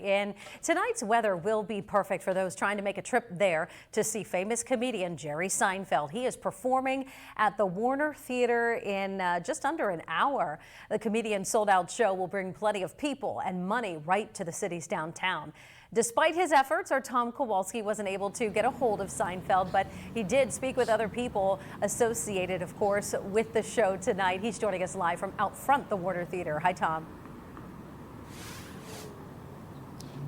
In tonight's weather will be perfect for those trying to make a trip there to see famous comedian Jerry Seinfeld. He is performing at the Warner Theater in just under an hour. The comedian's sold-out show will bring plenty of people and money right to the city's downtown. Despite his efforts, our Tom Kowalski wasn't able to get a hold of Seinfeld, but he did speak with other people associated, of course, with the show tonight. He's joining us live from out front the Warner Theater. Hi, Tom.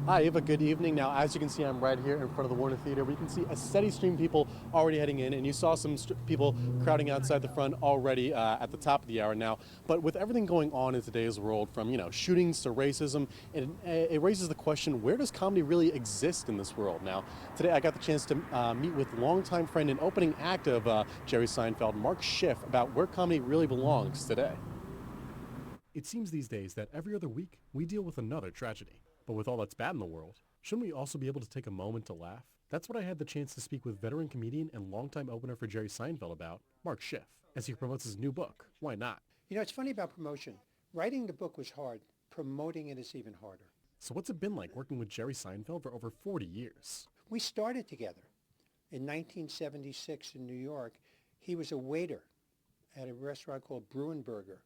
Hi, Eva. Good evening. Now, as you can see, I'm right here in front of the Warner Theater. We can see a steady stream of people already heading in, and you saw some people crowding outside the front already at the top of the hour now. But with everything going on in today's world, from shootings to racism, it raises the question: where does comedy really exist in this world? Now, today I got the chance to meet with longtime friend and opening act of Jerry Seinfeld, Mark Schiff, about where comedy really belongs today. It seems these days that every other week we deal with another tragedy. But with all that's bad in the world, shouldn't we also be able to take a moment to laugh? That's what I had the chance to speak with veteran comedian and longtime opener for Jerry Seinfeld about, Mark Schiff, as he promotes his new book, Why Not? It's funny about promotion. Writing the book was hard. Promoting it is even harder. So what's it been like working with Jerry Seinfeld for over 40 years? We started together in 1976 in New York. He was a waiter at a restaurant called Bruinburger,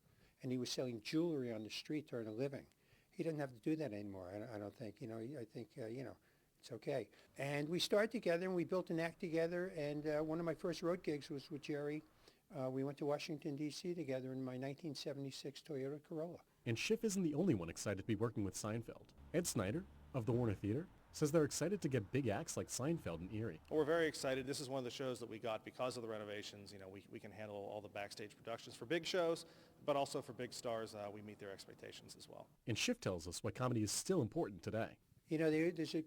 and he was selling jewelry on the street to earn a living. He doesn't have to do that anymore, I don't think. I think, it's okay. And we started together, and we built an act together, and one of my first road gigs was with Jerry. We went to Washington, D.C. together in my 1976 Toyota Corolla. And Schiff isn't the only one excited to be working with Seinfeld. Ed Snyder, of the Warner Theater, says they're excited to get big acts like Seinfeld in Erie. Well, we're very excited. This is one of the shows that we got because of the renovations. We can handle all the backstage productions for big shows, but also for big stars, we meet their expectations as well. And Schiff tells us why comedy is still important today. There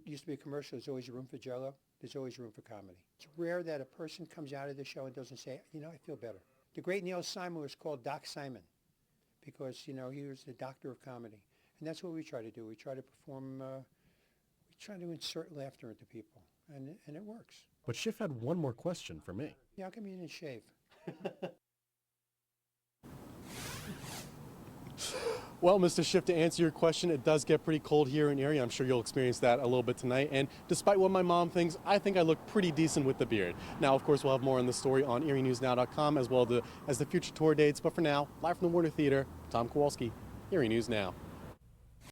used to be a commercial, there's always room for Jell-O. There's always room for comedy. It's rare that a person comes out of the show and doesn't say, I feel better. The great Neil Simon was called Doc Simon because, he was the doctor of comedy. And that's what we try to do. We try to perform, we try to insert laughter into people, and it works. But Schiff had one more question for me. Yeah, how come you didn't shave? Well, Mr. Schiff, to answer your question, it does get pretty cold here in Erie. I'm sure you'll experience that a little bit tonight. And despite what my mom thinks, I think I look pretty decent with the beard. Now, of course, we'll have more on the story on ErieNewsNow.com as well as the future tour dates. But for now, live from the Warner Theater, Tom Kowalski, Erie News Now.